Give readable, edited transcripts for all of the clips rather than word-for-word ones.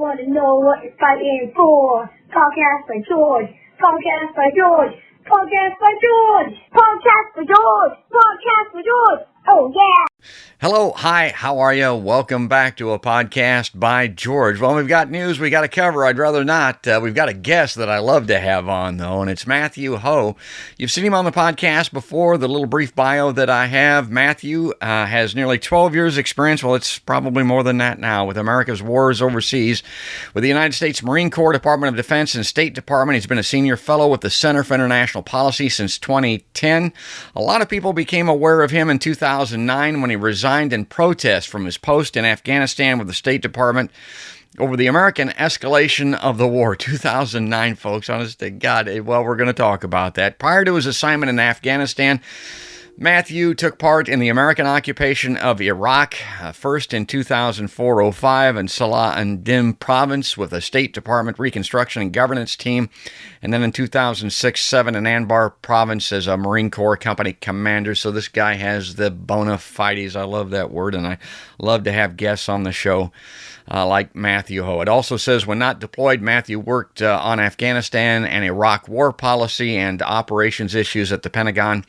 want to know what you're fighting for. Podcast for George. Podcast for George. Podcast for George. Podcast for George. Podcast for George. Oh, yeah. Hello, hi, how are you? Welcome back to a podcast by George. Well, we've got news we got to cover. I'd rather not. We've got a guest that I love to have on, though, and it's Matthew Hoh. You've seen him on the podcast before, the little brief bio that I have. Matthew has nearly 12 years experience. Well, it's probably more than that now with America's wars overseas. With the United States Marine Corps, Department of Defense, and State Department, he's been a senior fellow with the Center for International Policy since 2010. A lot of people became aware of him in 2009 when he resigned in protest from his post in Afghanistan with the State Department over the American escalation of the war. 2009, folks, honest to God. Well, we're going to talk about that. Prior to his assignment in Afghanistan, Matthew took part in the American occupation of Iraq, first in 2004-05 in Salah and Dim province with a State Department Reconstruction and Governance team, and then in 2006-07 in Anbar province as a Marine Corps company commander. So this guy has the bona fides. I love that word, and I love to have guests on the show like Matthew Hoh. It also says when not deployed, Matthew worked on Afghanistan and Iraq war policy and operations issues at the Pentagon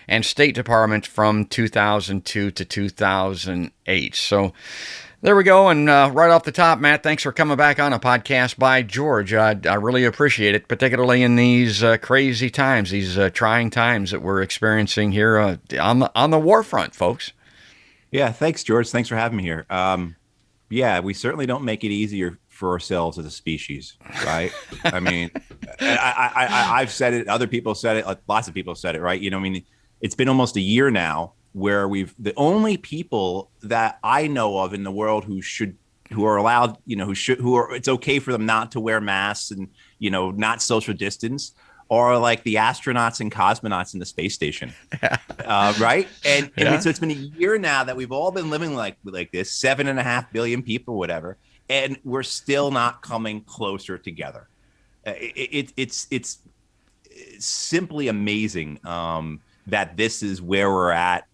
and State Department from 2002 to 2008. So there we go. And right off the top, Matt, thanks for coming back on a podcast by George. I really appreciate it, particularly in these crazy times, these trying times that we're experiencing here on the war front, folks. Yeah, thanks, George. Thanks for having me here. Yeah, we certainly don't make it easier for ourselves as a species, right? I mean, I've said it. Other people said it. Lots of people said it, right? You know, I mean, it's been almost a year now where the only people that I know of in the world who are allowed, you know, it's okay for them not to wear masks and, you know, not social distance are like the astronauts and cosmonauts in the space station. Right. And so it's been a year now that we've all been living like this, 7.5 billion people, whatever. And we're still not coming closer together. It's simply amazing that this is where we're at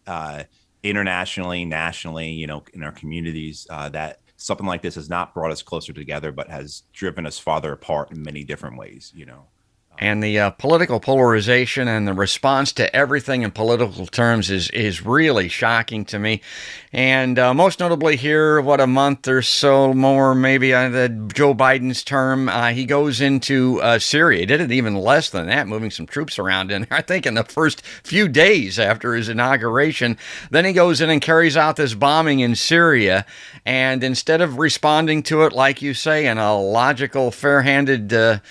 internationally, nationally, you know, in our communities, that something like this has not brought us closer together, but has driven us farther apart in many different ways, you know. And the political polarization and the response to everything in political terms is really shocking to me. And most notably here, a month or so more, maybe Joe Biden's term, he goes into Syria. He did it even less than that, moving some troops around in there, I think in the first few days after his inauguration. Then he goes in and carries out this bombing in Syria. And instead of responding to it, like you say, in a logical, fair-handed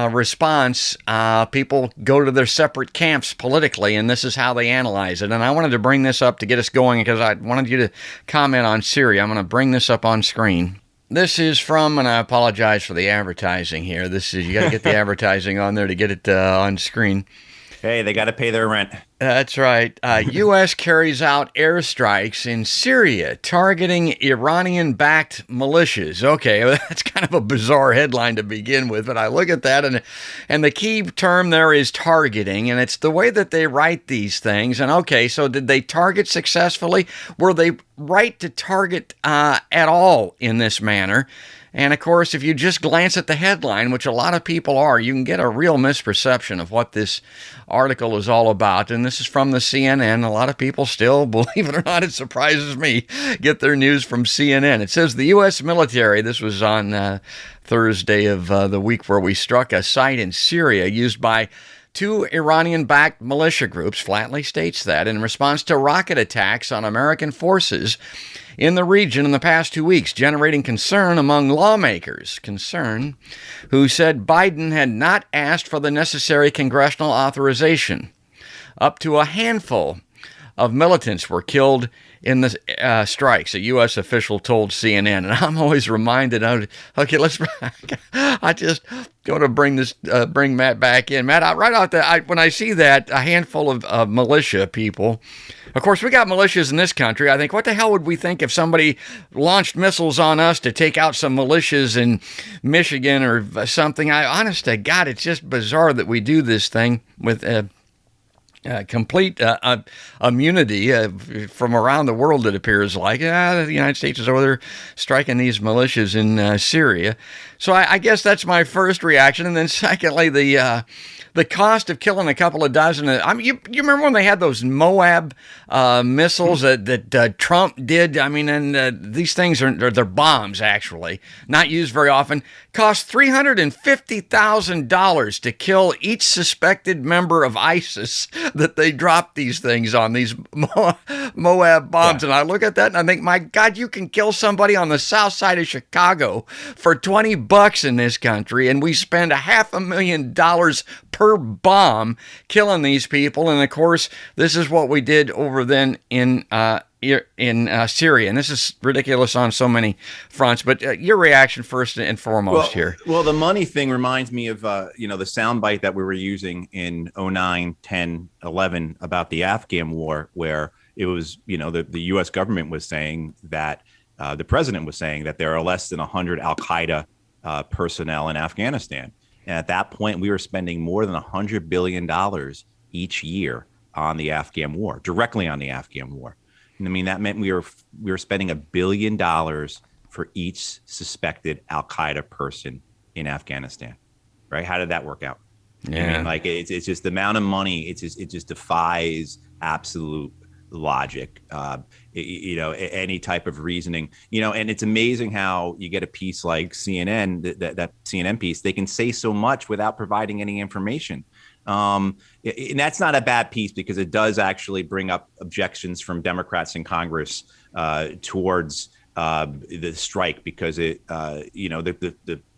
response, people go to their separate camps politically, and this is how they analyze it. And I wanted to bring this up to get us going because I wanted you to comment on Syria. I'm going to bring this up on screen. This is from, and I apologize for the advertising here. You got to get the advertising on there to get it on screen. Hey, they got to pay their rent. That's right. U.S. carries out airstrikes in Syria, targeting Iranian-backed militias. Okay, that's kind of a bizarre headline to begin with, but I look at that, and the key term there is targeting, and it's the way that they write these things. And okay, so did they target successfully? Were they right to target at all in this manner? And of course, if you just glance at the headline, which a lot of people are, you can get a real misperception of what this article is all about. And this is from the CNN. A lot of people still, believe it or not, it surprises me, get their news from CNN. It says the U.S. military, this was on Thursday of the week where we struck a site in Syria used by two Iranian-backed militia groups, flatly states that, in response to rocket attacks on American forces in the region in the past 2 weeks, generating concern among lawmakers, who said Biden had not asked for the necessary congressional authorization. Up to a handful of militants were killed in the strikes, a U.S. official told CNN. And I'm always reminded of, okay, I just want to bring Matt back in. Matt, when I see that, a handful of militia people, of course, we got militias in this country. I think, what the hell would we think if somebody launched missiles on us to take out some militias in Michigan or something? Honest to God, it's just bizarre that we do this thing with complete immunity from around the world, it appears like. The United States is over there striking these militias in Syria. So I guess that's my first reaction. And then secondly, the cost of killing a couple of dozen. You remember when they had those Moab missiles that Trump did? I mean, and these things they're bombs, actually, not used very often. Cost $350,000 to kill each suspected member of ISIS that they dropped these things on, these Moab bombs. Yeah. And I look at that and I think, my God, you can kill somebody on the south side of Chicago for $20 in this country, and we spend $500,000 per bomb killing these people. And of course, this is what we did over then in Syria, and this is ridiculous on so many fronts. But your reaction first and foremost here. Well, the money thing reminds me of the soundbite that we were using in 09, 10, 11 about the Afghan war, where it was the U.S. government was saying that the president was saying that there are less than 100 Al-Qaeda personnel in Afghanistan, and at that point we were spending more than $100 billion each year on the Afghan war, directly on the Afghan war. I mean, that meant we were spending $1 billion for each suspected Al-Qaeda person in Afghanistan, right? How did that work out? Yeah. I mean, like it's just the amount of money. It just defies absolute logic. Any type of reasoning. And it's amazing how you get a piece like CNN, that CNN piece. They can say so much without providing any information. And that's not a bad piece, because it does actually bring up objections from Democrats in Congress towards the strike, because the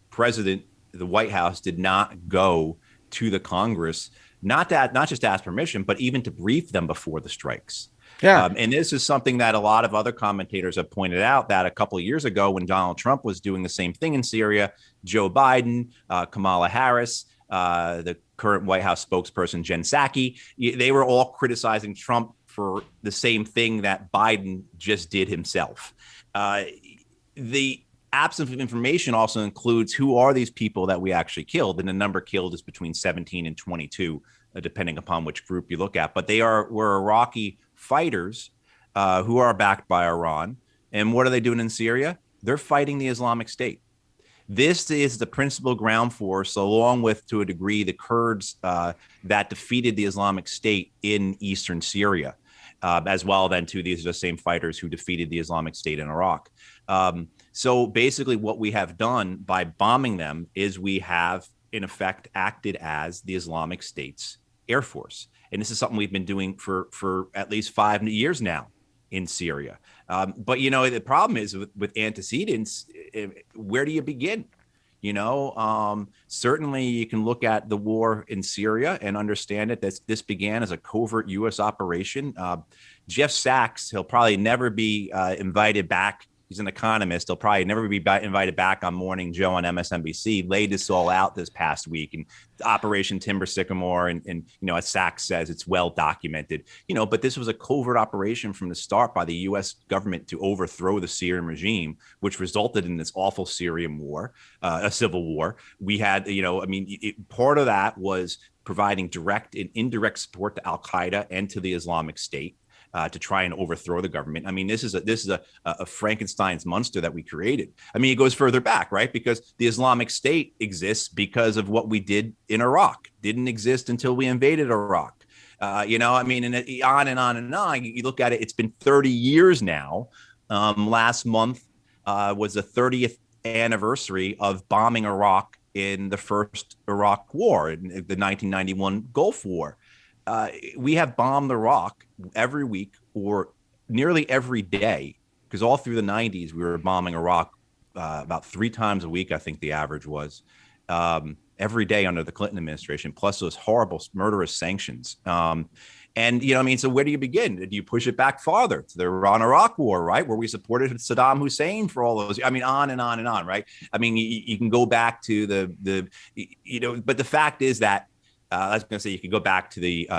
president, the White House, did not go to the Congress, not just to ask permission, but even to brief them before the strikes. Yeah. And this is something that a lot of other commentators have pointed out, that a couple of years ago, when Donald Trump was doing the same thing in Syria, Joe Biden, Kamala Harris, the current White House spokesperson, Jen Psaki, they were all criticizing Trump for the same thing that Biden just did himself. The absence of information also includes who are these people that we actually killed, and the number killed is between 17 and 22, depending upon which group you look at. But were Iraqi fighters who are backed by Iran. And what are they doing in Syria? They're fighting the Islamic State. This is the principal ground force, along with, to a degree, the Kurds that defeated the Islamic State in eastern Syria, as well. Then, too, these are the same fighters who defeated the Islamic State in Iraq. So basically, what we have done by bombing them is we have, in effect, acted as the Islamic State's Air Force. And this is something we've been doing for at least 5 years now in Syria. But, the problem is with antecedents, where do you begin? Certainly you can look at the war in Syria and understand it. This began as a covert U.S. operation. Jeff Sachs, he'll probably never be invited back. He's an economist. He'll probably never be invited back on Morning Joe on MSNBC. Laid this all out this past week, and Operation Timber Sycamore, and as Sachs says, it's well documented. But this was a covert operation from the start by the U.S. government to overthrow the Syrian regime, which resulted in this awful Syrian war, a civil war. We had, part of that was providing direct and indirect support to Al Qaeda and to the Islamic State. To try and overthrow the government. I mean, this is a Frankenstein's monster that we created. I mean, it goes further back, right? Because the Islamic State exists because of what we did in Iraq. Didn't exist until we invaded Iraq. And on and on and on. You look at it; it's been 30 years now. Last month was the 30th anniversary of bombing Iraq in the first Iraq War, in the 1991 Gulf War. We have bombed Iraq every week or nearly every day, because all through the 90s, we were bombing Iraq about 3 times a week, I think the average was, every day under the Clinton administration, plus those horrible, murderous sanctions. So where do you begin? Do you push it back farther to the Iran-Iraq war, right, where we supported Saddam Hussein for all those? On and on and on, right? You can go back to but the fact is that, I was going to say, you could go back to the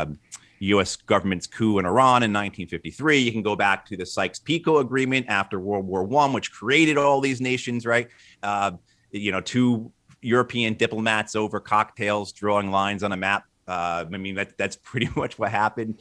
U.S. government's coup in Iran in 1953. You can go back to the Sykes-Picot Agreement after World War I, which created all these nations, right? 2 European diplomats over cocktails drawing lines on a map I mean, that's pretty much what happened.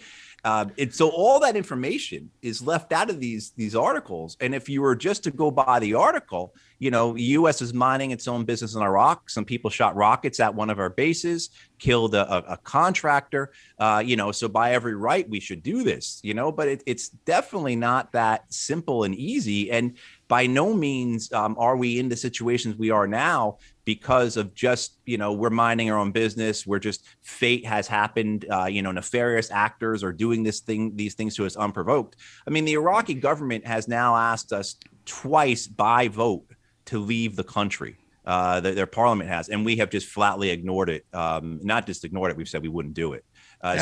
So all that information is left out of these articles. And if you were just to go by the article, the U.S. is minding its own business in Iraq. Some people shot rockets at one of our bases, killed a contractor. So by every right, we should do this. But it's definitely not that simple and easy. And by no means are we in the situations we are now because of just, we're minding our own business. We're just, fate has happened. Nefarious actors are doing these things to us unprovoked. I mean, the Iraqi government has now asked us twice by vote to leave the country. Their parliament has, and we have just flatly ignored it. Not just ignored it, we've said we wouldn't do it.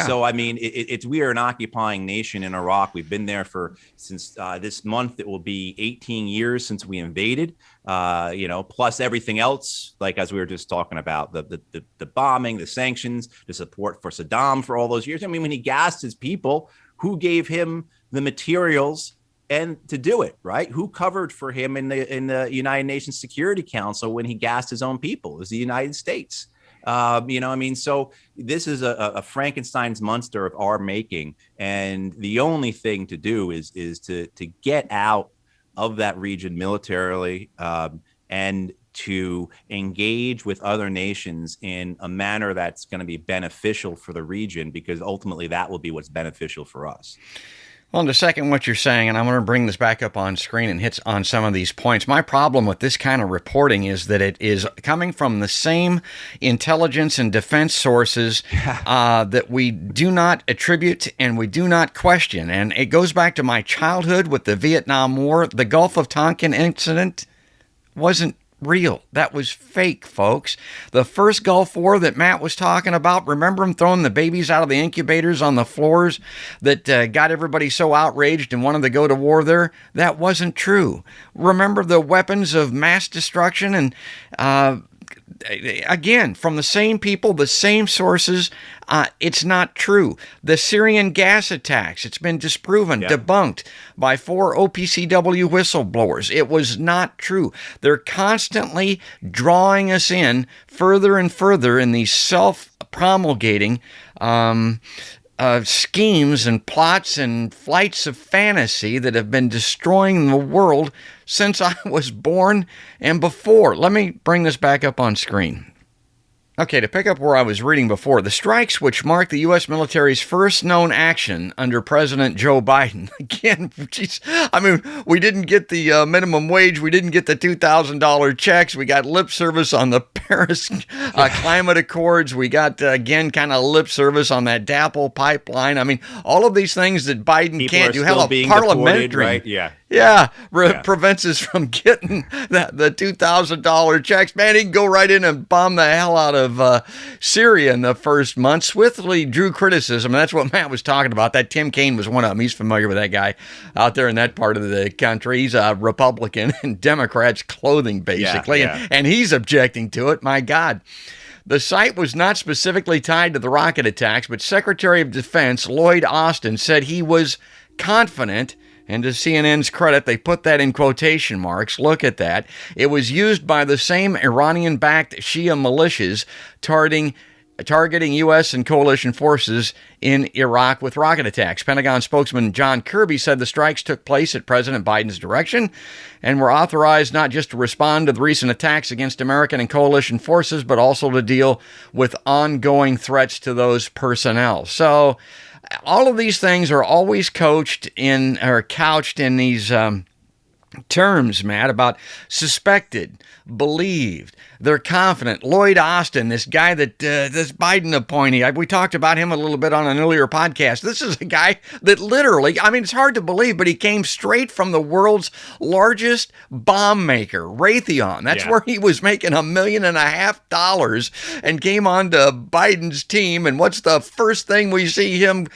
So, I mean, we are an occupying nation in Iraq. We've been there since this month. It will be 18 years since we invaded, plus everything else, like as we were just talking about, the bombing, the sanctions, the support for Saddam for all those years. I mean, when he gassed his people, who gave him the materials and to do it, right? Who covered for him in the United Nations Security Council when he gassed his own people? It was the United States. So this is a Frankenstein's monster of our making. And the only thing to do is to get out of that region militarily and to engage with other nations in a manner that's going to be beneficial for the region, because ultimately that will be what's beneficial for us. Well, to second what you're saying, and I'm going to bring this back up on screen and hit on some of these points, my problem with this kind of reporting is that it is coming from the same intelligence and defense sources that we do not attribute and we do not question. And it goes back to my childhood with the Vietnam War. The Gulf of Tonkin incident wasn't real. That was fake, folks. The first Gulf War that Matt was talking about, remember him throwing the babies out of the incubators on the floors that got everybody so outraged and wanted to go to war there? That wasn't true. Remember the weapons of mass destruction? And again, from the same people, the same sources, it's not true. The Syrian gas attacks, it's been disproven, debunked by 4 OPCW whistleblowers. It was not true. They're constantly drawing us in further and further in these self-promulgating schemes and plots and flights of fantasy that have been destroying the world since I was born and before. Let me bring this back up on screen. Okay, to pick up where I was reading before, the strikes which marked the U.S. military's first known action under President Joe Biden. Again, geez, I mean, we didn't get the minimum wage. We didn't get the $2,000 checks. We got lip service on the Paris climate accords. We got, again, kind of lip service on that DAPL pipeline. I mean, all of these things that Biden People can't do. Hell, a parliamentary, right? Yeah, prevents us from getting the $2,000 checks. Man, he can go right in and bomb the hell out of Syria in the first month. Swiftly drew criticism. That's what Matt was talking about. That Tim Kaine was one of them. He's familiar with that guy out there in that part of the country. He's a Republican in Democrats' clothing, basically, and he's objecting to it. My God. The site was not specifically tied to the rocket attacks, but Secretary of Defense Lloyd Austin said he was confident. And to CNN's credit, they put that in quotation marks. Look at that. It was used by the same Iranian-backed Shia militias targeting U.S. and coalition forces in Iraq with rocket attacks. Pentagon spokesman John Kirby said the strikes took place at President Biden's direction and were authorized not just to respond to the recent attacks against American and coalition forces, but also to deal with ongoing threats to those personnel. So all of these things are always couched in these terms, Matt, about suspected, believed, they're confident. Lloyd Austin, this guy that this Biden appointee, we talked about him a little bit on an earlier podcast. This is a guy that literally, I mean, it's hard to believe, but he came straight from the world's largest bomb maker, Raytheon. That's where he was making $1.5 million and came on to Biden's team. And what's the first thing we see him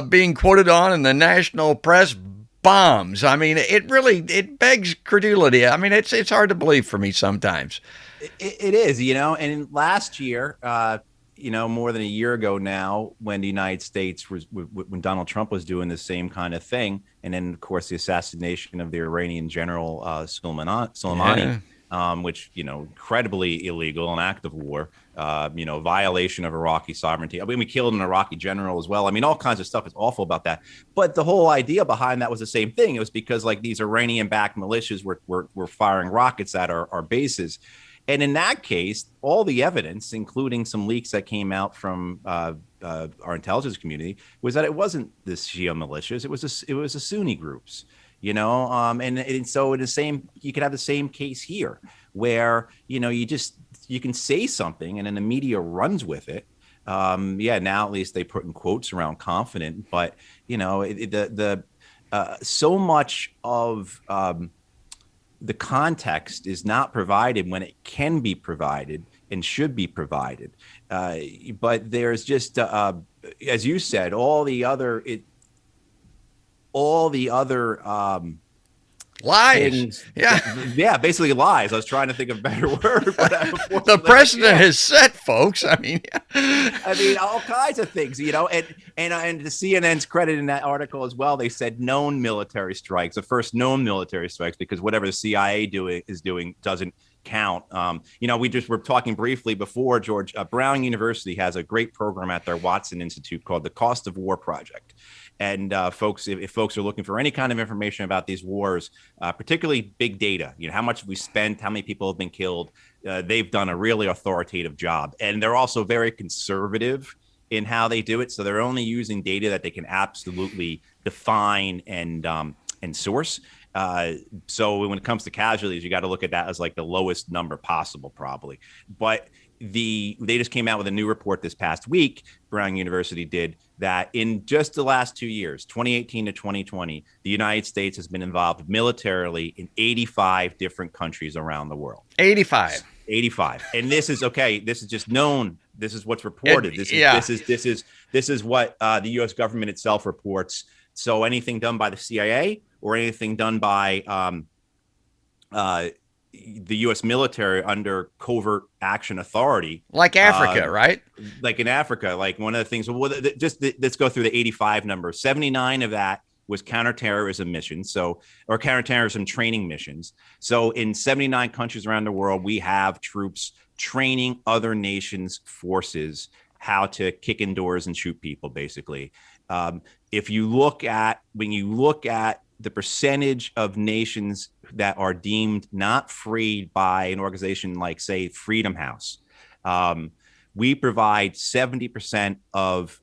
being quoted on in the national press? Bombs. I mean, it begs credulity. I mean, it's hard to believe for me sometimes. It is, and last year, more than a year ago now, when the United States when Donald Trump was doing the same kind of thing, and then of course the assassination of the Iranian general Soleimani, which, incredibly illegal, an act of war, violation of Iraqi sovereignty. I mean, we killed an Iraqi general as well. I mean, all kinds of stuff is awful about that. But the whole idea behind that was the same thing. It was because like these Iranian-backed militias were firing rockets at our bases. And in that case, all the evidence, including some leaks that came out from our intelligence community, was that it wasn't the Shia militias. It was the Sunni groups. And so in the same, you could have the same case here where, you can say something and then the media runs with it. Now at least they put in quotes around confident, but so much of the context is not provided when it can be provided and should be provided. But there's just, as you said, all the other lies. Things, yeah, basically lies. I was trying to think of a better word, but the precedent is set, folks. I mean, all kinds of things, and to CNN's credit in that article as well, they said known military strikes, the first known military strikes, because whatever the CIA is doing doesn't count. We were talking briefly before, George. Brown University has a great program at their Watson Institute called the Cost of War Project. And folks, if folks are looking for any kind of information about these wars, particularly big data, how much we spent, how many people have been killed, they've done a really authoritative job. And they're also very conservative in how they do it. So they're only using data that they can absolutely define and source. So when it comes to casualties, you got to look at that as like the lowest number possible, probably. But they just came out with a new report this past week. Brown University did that in just the last 2 years, 2018 to 2020, the United States has been involved militarily in 85 different countries around the world. 85. And this is okay. This is just known. This is what's reported. This is what the U.S. government itself reports. So anything done by the CIA or anything done by the U.S. military under covert action authority, like Africa, right? Like in Africa, like one of the things. Let's go through the 85 number. 79 of that was counterterrorism missions, or counterterrorism training missions. So in 79 countries around the world, we have troops training other nations' forces how to kick in doors and shoot people, basically. When you look at the percentage of nations that are deemed not freed by an organization like, say, Freedom House, we provide 70% of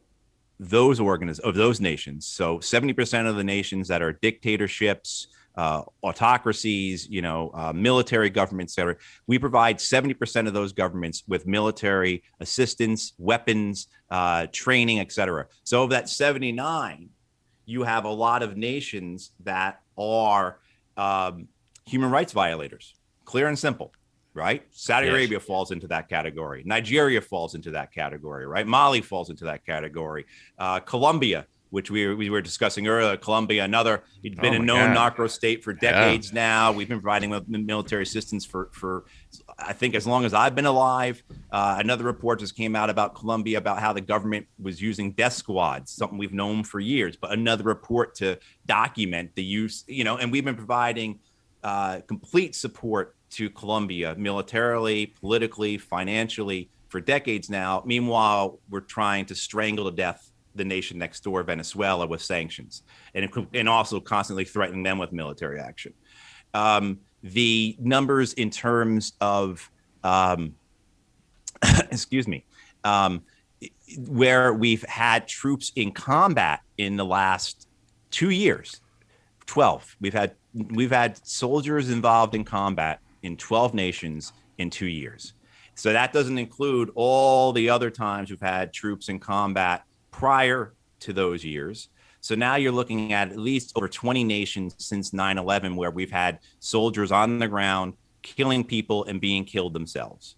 those nations. So 70% of the nations that are dictatorships, autocracies, military governments, etc. We provide 70% of those governments with military assistance, weapons, training, etc. So of that 79, you have a lot of nations that are human rights violators, clear and simple, right? Saudi Arabia falls into that category. Nigeria falls into that category, right? Mali falls into that category. Colombia, which we were discussing earlier, Colombia, it's been a known narco state for decades now. We've been providing military assistance for I think as long as I've been alive. Another report just came out about Colombia, about how the government was using death squads, something we've known for years, but another report to document the use, and we've been providing complete support to Colombia militarily, politically, financially for decades now. Meanwhile, we're trying to strangle to death the nation next door, Venezuela, with sanctions, and also constantly threatening them with military action. The numbers in terms of, where we've had troops in combat in the last 2 years, 12. We've had soldiers involved in combat in 12 nations in 2 years. So that doesn't include all the other times we've had troops in combat prior to those years. So now you're looking at least over 20 nations since 9/11 where we've had soldiers on the ground killing people and being killed themselves.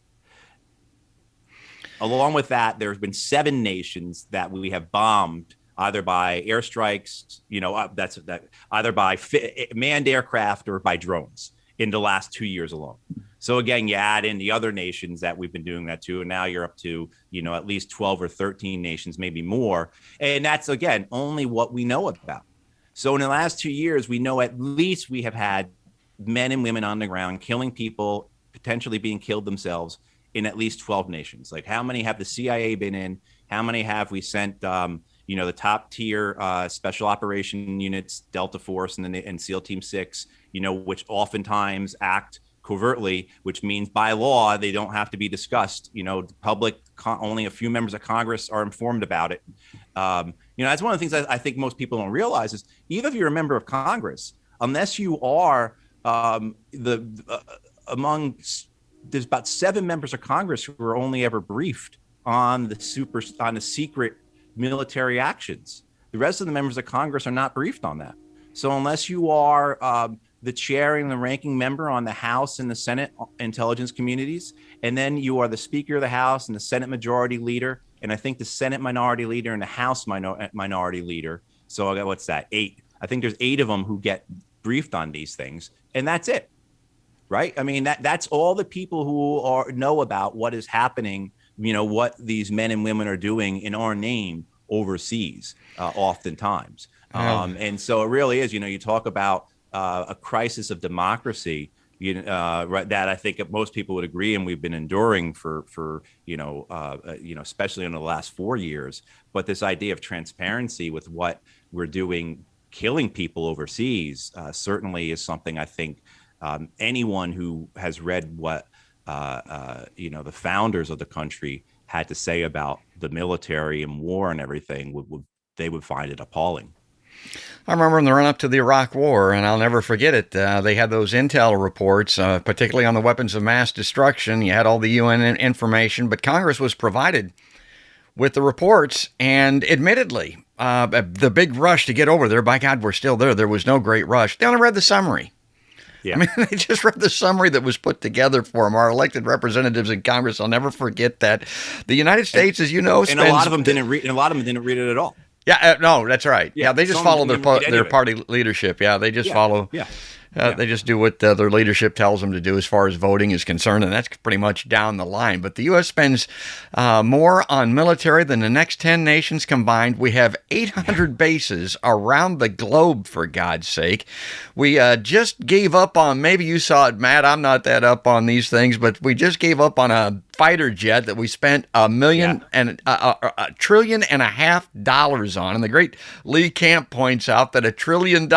Along with that, there's been 7 nations that we have bombed either by airstrikes, either by manned aircraft or by drones in the last 2 years alone. So again, you add in the other nations that we've been doing that to, and now you're up to, at least 12 or 13 nations, maybe more. And that's, again, only what we know about. So in the last 2 years, we know at least we have had men and women on the ground killing people potentially being killed themselves in at least 12 nations. Like, how many have the CIA been in? How many have we sent, the top tier special operation units, Delta Force and SEAL Team 6, which oftentimes act covertly, which means by law, they don't have to be discussed. The public, only a few members of Congress are informed about it. That's one of the things I think most people don't realize is, even if you're a member of Congress, unless you are there's about 7 members of Congress who are only ever briefed on the secret military actions. The rest of the members of Congress are not briefed on that. So unless you are the chair and the ranking member on the House and the Senate Intelligence Committees, and then you are the Speaker of the House and the Senate Majority Leader, and I think the Senate Minority Leader and the House Minority Leader. So what's that? 8. I think there's 8 of them who get briefed on these things, and that's it. Right? I mean, that's all the people who know about what is happening, what these men and women are doing in our name overseas, oftentimes. And so it really is, you talk about a crisis of democracy, right, that I think most people would agree, and we've been enduring for especially in the last 4 years. But this idea of transparency with what we're doing, killing people overseas, certainly is something I think anyone who has read what the founders of the country had to say about the military and war and everything would find it appalling. I remember in the run-up to the Iraq War, and I'll never forget it, they had those intel reports, particularly on the weapons of mass destruction. You had all the UN information, but Congress was provided with the reports, and admittedly, the big rush to get over there, by God, we're still there. There was no great rush. They only read the summary. Yeah. I mean, they just read the summary that was put together for them. Our elected representatives in Congress, I'll never forget that. The United States, as you know, and a lot of them didn't read it at all. Yeah, no, that's right. Yeah, they just follow their party leadership. Yeah, they just follow. Yeah. They just do what their leadership tells them to do as far as voting is concerned, and that's pretty much down the line. But the U.S. spends more on military than the next 10 nations combined. We have 800 bases around the globe, for God's sake. We just gave up on, maybe you saw it, Matt, I'm not that up on these things, but we just gave up on a fighter jet that we spent $1 trillion and a half on. And the great Lee Camp points out that $1 trillion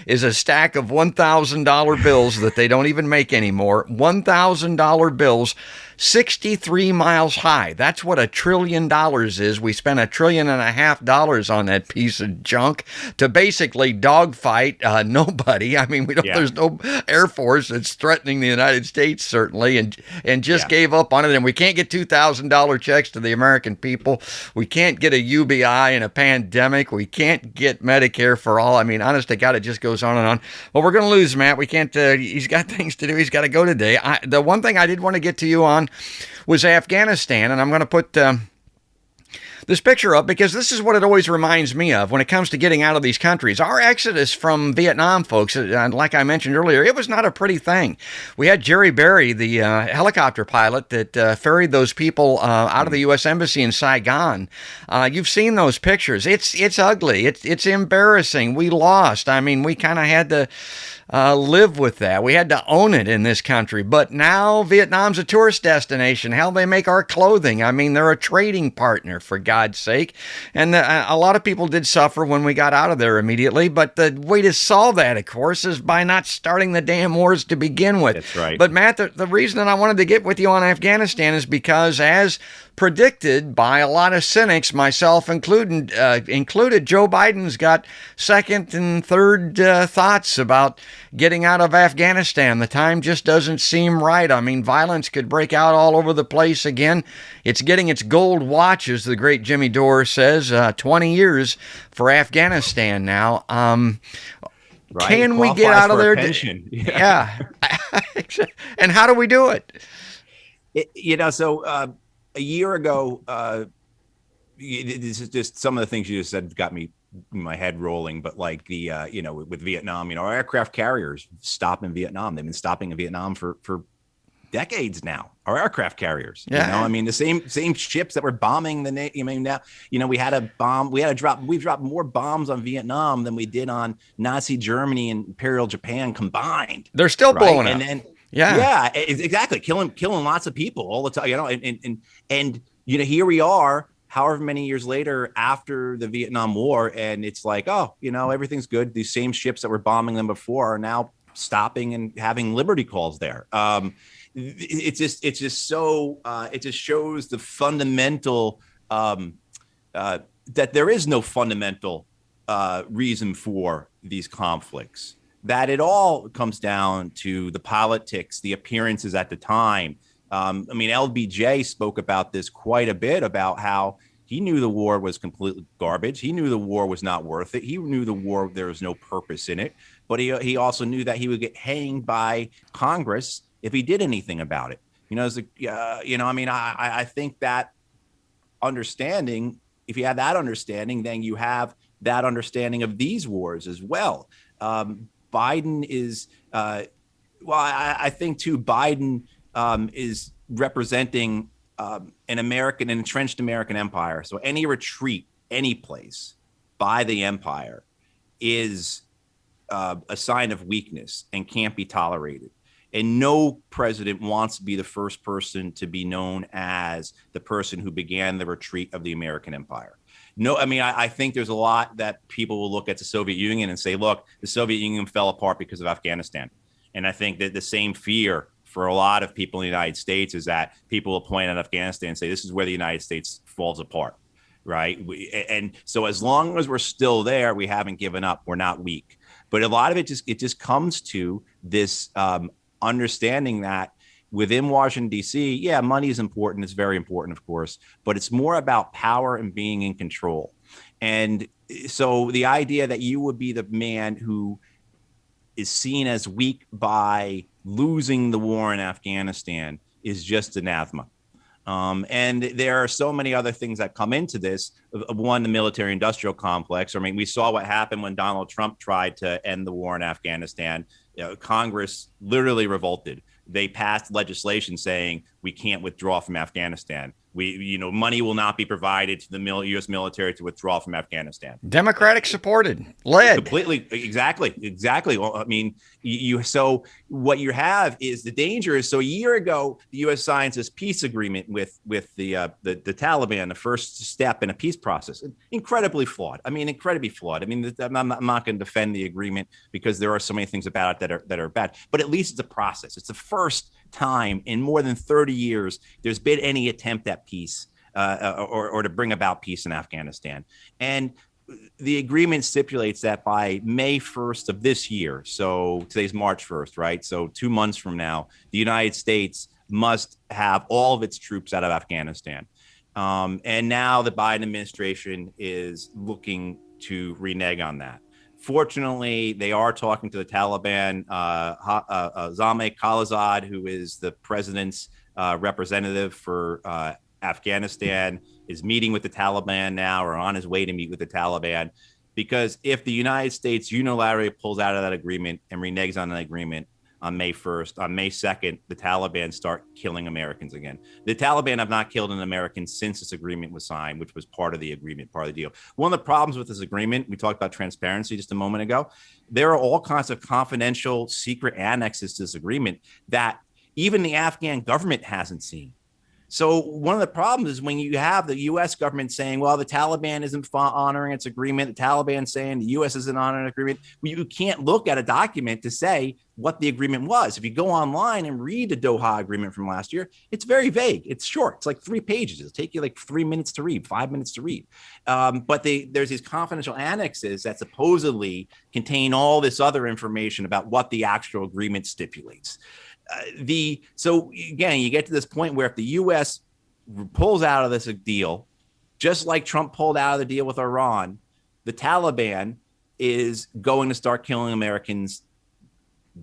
is a stack of $1,000 bills that they don't even make anymore. $1,000 bills, 63 miles high. That's what $1 trillion is. We spent $1.5 trillion on that piece of junk to basically dogfight nobody. I mean, there's no Air Force that's threatening the United States, certainly, and just gave up on it. And we can't get $2,000 checks to the American people. We can't get a UBI in a pandemic. We can't get Medicare for all. I mean, honest to God, it just goes on and on. Well, we're going to lose Matt. We can't. He's got things to do. He's got to go today. The one thing I did want to get to you on was Afghanistan, and I'm going to put this picture up because this is what it always reminds me of when it comes to getting out of these countries. Our exodus from Vietnam, folks, like I mentioned earlier, it was not a pretty thing. We had Jerry Berry, the helicopter pilot that ferried those people out of the U.S. Embassy in Saigon. You've seen those pictures. It's ugly. It's embarrassing. We lost. I mean, we kind of had to live with that. We had to own it in this country. But now Vietnam's a tourist destination. Hell, they make our clothing. I mean, they're a trading partner, for God's sake. And a lot of people did suffer when we got out of there immediately. But the way to solve that, of course, is by not starting the damn wars to begin with. That's right. But Matt, the reason that I wanted to get with you on Afghanistan is because, as predicted by a lot of cynics, myself included, Joe Biden's got second and third thoughts about getting out of Afghanistan. The time just doesn't seem right. I mean, violence could break out all over the place again. It's getting its gold watch, as the great Jimmy Dore says, 20 years for Afghanistan now. Right. Can we get out of there? Yeah. And how do we do it? A year ago, this is just some of the things you just said got me my head rolling. But like with Vietnam, our aircraft carriers stop in Vietnam. They've been stopping in Vietnam for decades now. Our aircraft carriers, I mean, the same ships that were bombing the NATO. I mean, now, we've dropped more bombs on Vietnam than we did on Nazi Germany and Imperial Japan combined. They're still blowing up. And then, Yeah, exactly. Killing lots of people all the time, and here we are, however many years later after the Vietnam War, and it's like, oh, everything's good. These same ships that were bombing them before are now stopping and having liberty calls there. It's just so it just shows the fundamental that there is no fundamental reason for these conflicts, that it all comes down to the politics, the appearances at the time. LBJ spoke about this quite a bit, about how he knew the war was completely garbage. He knew the war was not worth it. He knew the war, there was no purpose in it. But he also knew that he would get hanged by Congress if he did anything about it. I think that understanding, if you have that understanding, then you have that understanding of these wars as well. Biden is, I think too, Biden is representing an entrenched American empire. So any retreat, any place by the empire is a sign of weakness and can't be tolerated. And no president wants to be the first person to be known as the person who began the retreat of the American empire. No, I think there's a lot that people will look at the Soviet Union and say, look, the Soviet Union fell apart because of Afghanistan. And I think that the same fear for a lot of people in the United States is that people will point at Afghanistan and say, this is where the United States falls apart, right? And so as long as we're still there, we haven't given up. We're not weak. But a lot of it just comes to this understanding that within Washington, D.C., yeah, money is important. It's very important, of course, but it's more about power and being in control. And so the idea that you would be the man who is seen as weak by losing the war in Afghanistan is just anathema. And there are so many other things that come into this. One, the military industrial complex. We saw what happened when Donald Trump tried to end the war in Afghanistan. Congress literally revolted. They passed legislation saying we can't withdraw from Afghanistan. Money will not be provided to the U.S. military to withdraw from Afghanistan. Democratic supported, led. Completely. Exactly. Well, so what you have is the danger is, so a year ago, the U.S. signs this peace agreement with the Taliban, the first step in a peace process. Incredibly flawed. I'm not going to defend the agreement because there are so many things about it that are bad, but at least it's a process. It's the first time in more than 30 years there's been any attempt at peace or to bring about peace in Afghanistan. And the agreement stipulates that by May 1st of this year, so today's March 1st, right? So 2 months from now, the United States must have all of its troops out of Afghanistan. And now the Biden administration is looking to renege on that. Fortunately, they are talking to the Taliban. Zalmay Khalilzad, who is the president's representative for Afghanistan, is meeting with the Taliban now, or on his way to meet with the Taliban, because if the United States unilaterally pulls out of that agreement and reneges on that agreement on May 1st, on May 2nd, the Taliban start killing Americans again. The Taliban have not killed an American since this agreement was signed, which was part of the agreement, part of the deal. One of the problems with this agreement, we talked about transparency just a moment ago, there are all kinds of confidential, secret annexes to this agreement that even the Afghan government hasn't seen. So one of the problems is when you have the U.S. government saying, well, the Taliban isn't honoring its agreement, the Taliban saying the U.S. isn't honoring an agreement, you can't look at a document to say what the agreement was. If you go online and read the Doha agreement from last year, it's very vague. It's short. It's like 3 pages. It'll take you like 3 minutes to read, 5 minutes to read. But there's these confidential annexes that supposedly contain all this other information about what the actual agreement stipulates. So again, you get to this point where if the U.S. pulls out of this deal, just like Trump pulled out of the deal with Iran, the Taliban is going to start killing Americans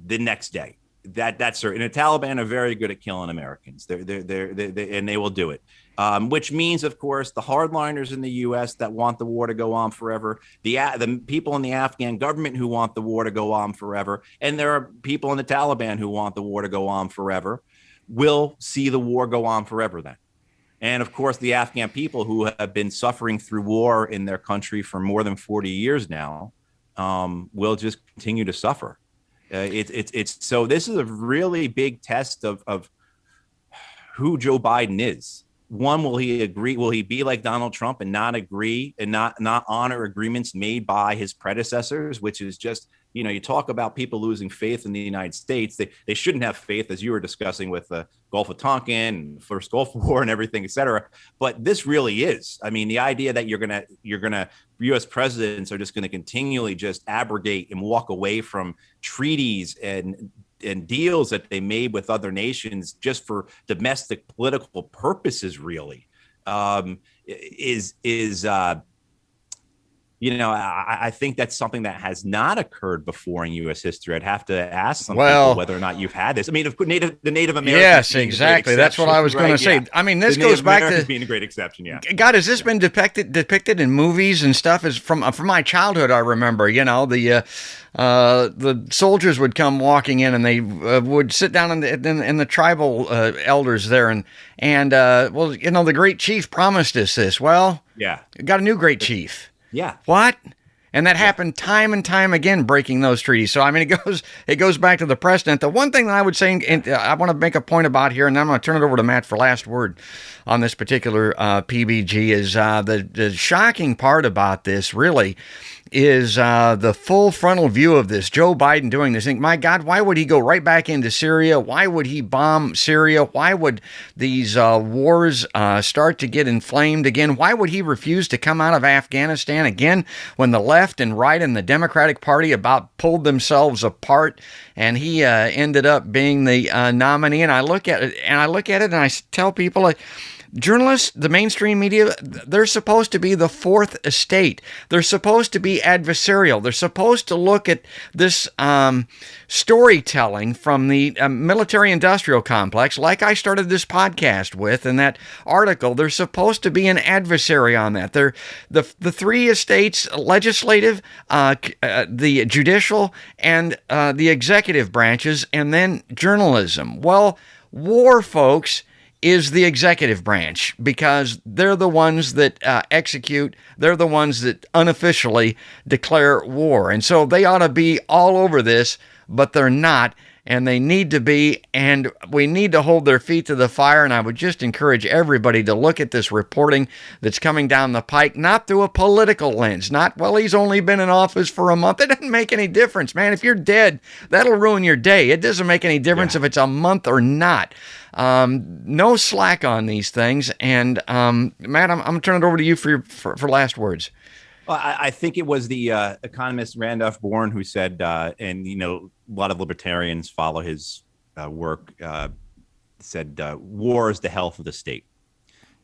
the next day. That's certain. And the Taliban are very good at killing Americans. They're and they will do it. Which means, of course, the hardliners in the U.S. that want the war to go on forever, the people in the Afghan government who want the war to go on forever, and there are people in the Taliban who want the war to go on forever, will see the war go on forever then. And of course, the Afghan people who have been suffering through war in their country for more than 40 years now will just continue to suffer. It's so this is a really big test of who Joe Biden is. One, will he agree? Will he be like Donald Trump and not agree and not honor agreements made by his predecessors, which is just, you talk about people losing faith in the United States. They shouldn't have faith, as you were discussing with the Gulf of Tonkin, first Gulf War and everything, et cetera. But this really is. I mean, the idea that you're gonna U.S. presidents are just going to continually just abrogate and walk away from treaties and deals that they made with other nations just for domestic political purposes, really, I think that's something that has not occurred before in U.S. history. I'd have to ask some people whether or not you've had this. I mean, the Native Americans. Yes, exactly. That's what I was going to say. Yeah. I mean, this goes back to being a great exception. Yeah. God, has this been depicted in movies and stuff? Is from my childhood. I remember, the soldiers would come walking in, and they would sit down in the tribal elders there, and the great chief promised us this. Well, yeah, got a new great chief. Yeah. What? And that happened time and time again, breaking those treaties. So, I mean, it goes back to the precedent. The one thing that I would say, and I want to make a point about here, and then I'm going to turn it over to Matt for last word on this particular PBG, is the shocking part about this, really, is the full frontal view of this. Joe Biden doing this thing. My God, why would he go right back into Syria? Why would he bomb Syria? Why would these wars start to get inflamed again? Why would he refuse to come out of Afghanistan again when the left and right and the Democratic Party about pulled themselves apart, and he ended up being the nominee? And I look at it and I tell people, journalists, the mainstream media, they're supposed to be the fourth estate. They're supposed to be adversarial. They're supposed to look at this storytelling from the military-industrial complex, like I started this podcast with in that article. They're supposed to be an adversary on that. They're the three estates: legislative, the judicial, and the executive branches, and then journalism. Well, war, folks, is the executive branch, because they're the ones that execute. They're the ones that unofficially declare war. And so they ought to be all over this, but they're not, and they need to be, and we need to hold their feet to the fire. And I would just encourage everybody to look at this reporting that's coming down the pike, not through a political lens, not, well, he's only been in office for a month. It doesn't make any difference, man. If you're dead, that'll ruin your day. It doesn't make any difference if it's a month or not. No slack on these things. And Matt, I'm turning it over to you for last words. Well, I think it was the economist Randolph Bourne who said, and a lot of libertarians follow his work, said war is the health of the state.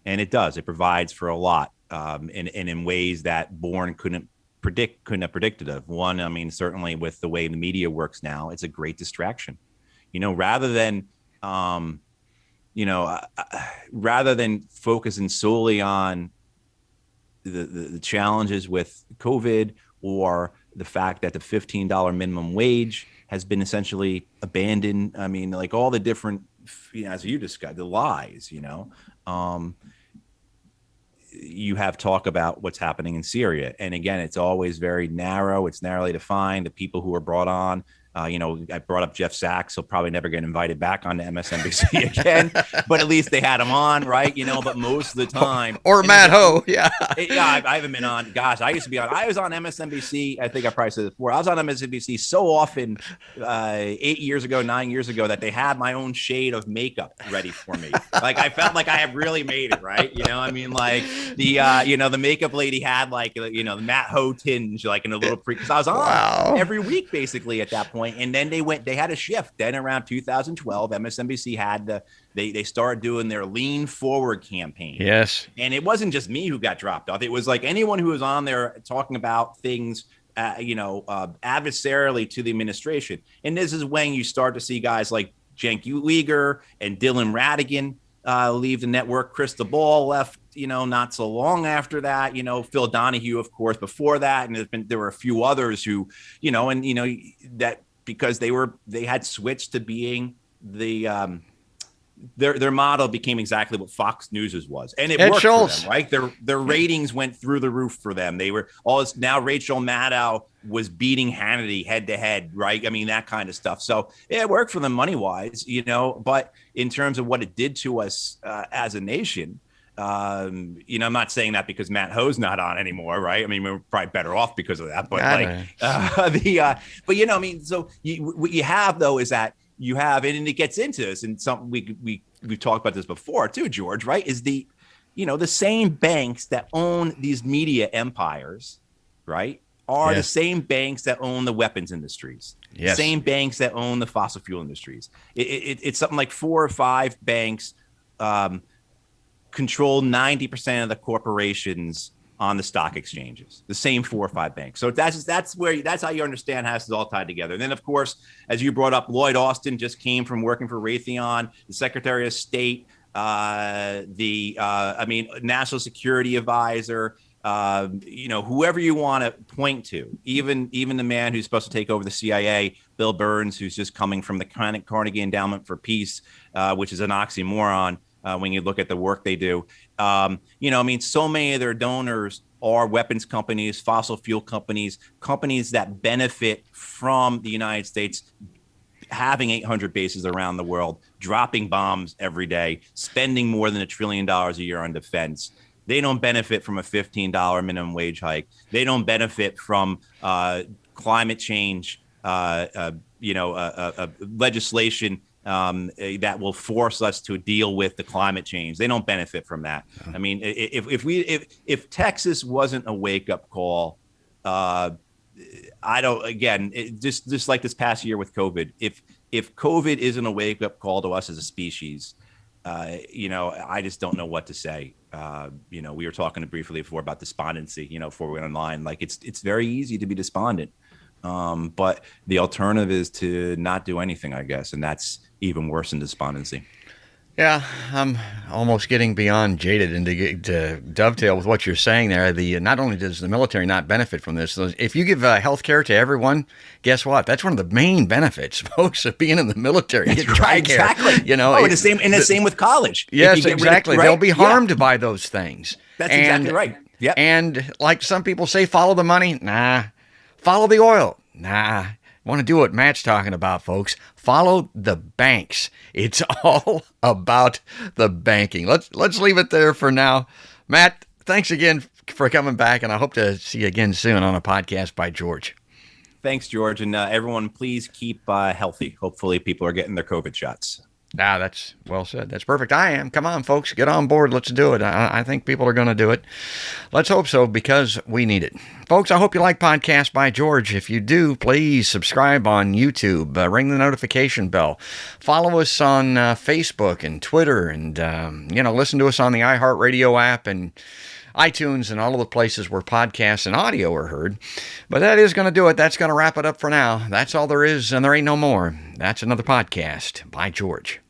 And it does. It provides for a lot, and in ways that Bourne couldn't have predicted of. One, I mean, certainly with the way the media works now, it's a great distraction. Rather than focusing solely on the challenges with COVID, or the fact that the $15 minimum wage has been essentially abandoned. I mean, like all the different, as you discussed, the lies, you have talk about what's happening in Syria. And again, it's always very narrow. It's narrowly defined. The people who are brought on, I brought up Jeff Sachs. He'll probably never get invited back on to MSNBC again, but at least they had him on, right? But most of the time, or Matt Hoh, I haven't been on. Gosh, I used to be on. I was on MSNBC. I think I probably said it before. I was on MSNBC so often, 9 years ago, that they had my own shade of makeup ready for me. Like I felt like I had really made it, right? Like the makeup lady had the Matt Hoh tinge, like in a little because I was on every week basically at that point. And then they had a shift. Then around 2012, MSNBC had they started doing their lean forward campaign. Yes. And it wasn't just me who got dropped off. It was like anyone who was on there talking about things, adversarially to the administration. And this is when you start to see guys like Cenk Uygur and Dylan Ratigan leave the network. Krista Ball left, not so long after that. Phil Donahue, of course, before that. And there were a few others who, that because they had switched to being the their model became exactly what Fox News's was, and it Ed worked Schultz. for them, right? Their ratings went through the roof for them. They were now Rachel Maddow was beating Hannity head to head, right? I mean, that kind of stuff. So it worked for them money wise, but in terms of what it did to us as a nation, I'm not saying that because Matt Hoh's not on anymore, right? I mean, we're probably better off because of that, but so what you have though is that you have, and it gets into this, and something we've talked about this before too, George, right? Is the same banks that own these media empires, right, are the same banks that own the weapons industries. Yes. Same banks that own the fossil fuel industries. It's something like 4 or 5 banks control 90% of the corporations on the stock exchanges. The same 4 or 5 banks. So that's how you understand how this is all tied together. And then, of course, as you brought up, Lloyd Austin just came from working for Raytheon, the Secretary of State, National Security Advisor. Whoever you want to point to, even the man who's supposed to take over the CIA, Bill Burns, who's just coming from the Carnegie Endowment for Peace, which is an oxymoron when you look at the work they do. So many of their donors are weapons companies, fossil fuel companies that benefit from the United States having 800 bases around the world, dropping bombs every day, spending more than $1 trillion a year on defense. They don't benefit from a $15 minimum wage hike. They don't benefit from climate change, legislation that will force us to deal with the climate change. They don't benefit from that. I mean, if Texas wasn't a wake up call, just like this past year with COVID, if COVID isn't a wake up call to us as a species, I just don't know what to say. We were talking briefly before about despondency, before we went online. Like it's very easy to be despondent. But the alternative is to not do anything, I guess. And that's even worse than despondency. Yeah, I'm almost getting beyond jaded, and to dovetail with what you're saying there, not only does the military not benefit from this, if you give health care to everyone, guess what? That's one of the main benefits, folks, of being in the military. That's right, exactly. The same with college. Yes, exactly. They'll be harmed by those things. That's exactly right. Yeah. And like some people say, follow the money. Nah. Follow the oil. Nah. Want to do what Matt's talking about, folks. Follow the banks. It's all about the banking. Let's leave it there for now. Matt, thanks again for coming back, and I hope to see you again soon on a podcast by George. Thanks, George. And everyone, please keep healthy. Hopefully people are getting their COVID shots. That's well said. That's perfect. I am. Come on, folks. Get on board. Let's do it. I think people are going to do it. Let's hope so, because we need it. Folks, I hope you like Podcast by George. If you do, please subscribe on YouTube. Ring the notification bell. Follow us on Facebook and Twitter. And, listen to us on the iHeartRadio app and iTunes and all of the places where podcasts and audio are heard. But that is going to do it. That's going to wrap it up for now. That's all there is, and there ain't no more. That's another podcast by George.